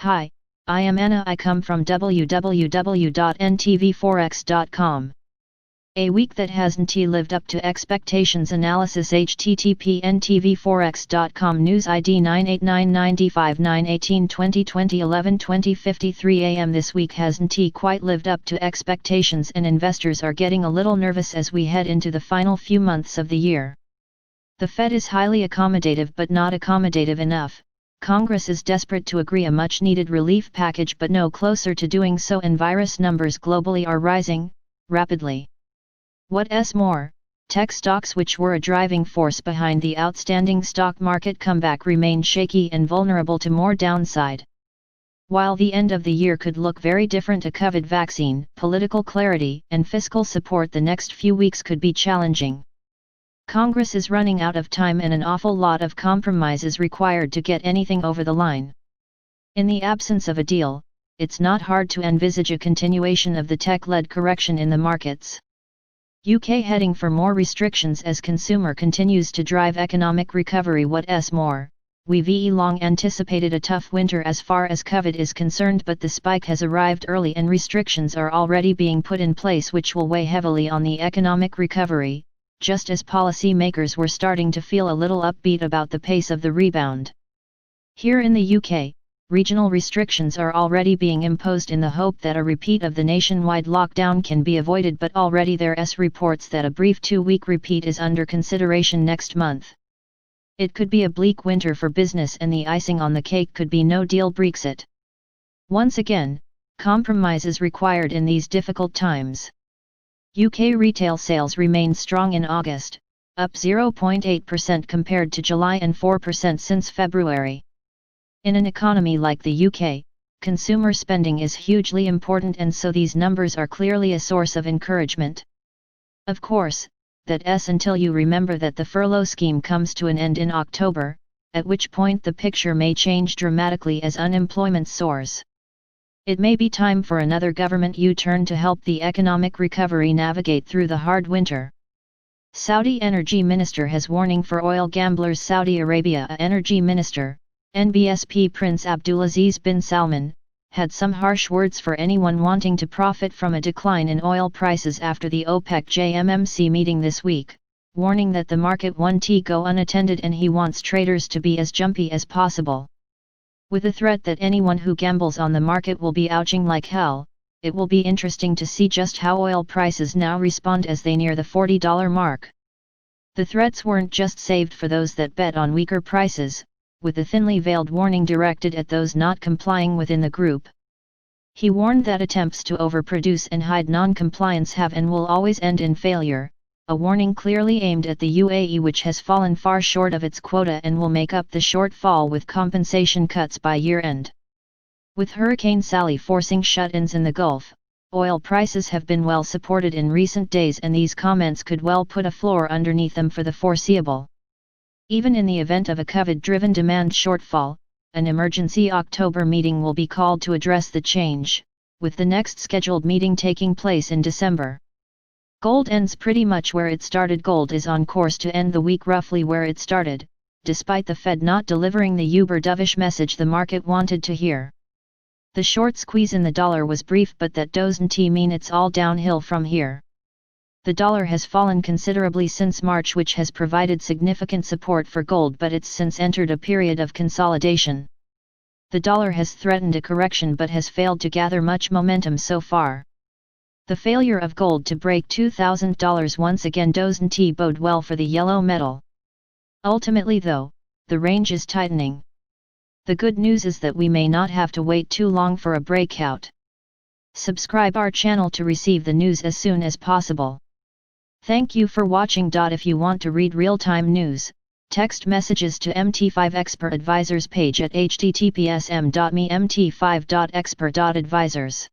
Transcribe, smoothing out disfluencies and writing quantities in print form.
Hi, I am Anna. I come from www.ntvforex.com. A week that hasn't lived up to expectations. Analysis. http ntvforex.com. News ID 98995 9/18/2020 11:20:53 am. This week hasn't quite lived up to expectations, and investors are getting a little nervous as we head into the final few months of the year. The Fed is highly accommodative but not accommodative enough. Congress is desperate to agree a much-needed relief package but no closer to doing so, and virus numbers globally are rising rapidly. What's more, tech stocks, which were a driving force behind the outstanding stock market comeback, remain shaky and vulnerable to more downside. While the end of the year could look very different, a COVID vaccine, political clarity, and fiscal support, the next few weeks could be challenging. Congress is running out of time and an awful lot of compromise is required to get anything over the line. In the absence of a deal, it's not hard to envisage a continuation of the tech-led correction in the markets. UK heading for more restrictions as consumer continues to drive economic recovery. What's more, we've long anticipated a tough winter as far as COVID is concerned, but the spike has arrived early and restrictions are already being put in place which will weigh heavily on the economic recovery, just as policy makers were starting to feel a little upbeat about the pace of the rebound. Here in the UK, regional restrictions are already being imposed in the hope that a repeat of the nationwide lockdown can be avoided, but already there's reports that a brief 2-week repeat is under consideration next month. It could be a bleak winter for business, and the icing on the cake could be no-deal Brexit. Once again, compromise is required in these difficult times. UK retail sales remained strong in August, up 0.8% compared to July and 4% since February. In an economy like the UK, consumer spending is hugely important, and so these numbers are clearly a source of encouragement. Of course, that's until you remember that the furlough scheme comes to an end in October, at which point the picture may change dramatically as unemployment soars. It may be time for another government U-turn to help the economic recovery navigate through the hard winter. Saudi Energy Minister has warning for oil gamblers. Saudi Arabia Energy Minister, NBSP Prince Abdulaziz bin Salman, had some harsh words for anyone wanting to profit from a decline in oil prices after the OPEC-JMMC meeting this week, warning that the market won't go unattended and he wants traders to be as jumpy as possible. With a threat that anyone who gambles on the market will be ouching like hell, it will be interesting to see just how oil prices now respond as they near the $40 mark. The threats weren't just saved for those that bet on weaker prices, with a thinly veiled warning directed at those not complying within the group. He warned that attempts to overproduce and hide non-compliance have and will always end in failure, a warning clearly aimed at the UAE, which has fallen far short of its quota and will make up the shortfall with compensation cuts by year-end. With Hurricane Sally forcing shut-ins in the Gulf, oil prices have been well supported in recent days, and these comments could well put a floor underneath them for the foreseeable. Even in the event of a COVID-driven demand shortfall, an emergency October meeting will be called to address the change, with the next scheduled meeting taking place in December. Gold ends pretty much where it started. Gold is on course to end the week roughly where it started, despite the Fed not delivering the uber dovish message the market wanted to hear. The short squeeze in the dollar was brief, but that doesn't mean it's all downhill from here. The dollar has fallen considerably since March, which has provided significant support for gold, but it's since entered a period of consolidation. The dollar has threatened a correction but has failed to gather much momentum so far. The failure of gold to break $2,000 once again doesn't bode well for the yellow metal. Ultimately though, the range is tightening. The good news is that we may not have to wait too long for a breakout. Subscribe our channel to receive the news as soon as possible. Thank you for watching. If you want to read real-time news, text messages to MT5 Expert Advisors page at https://m.me/mt5.expert.advisors.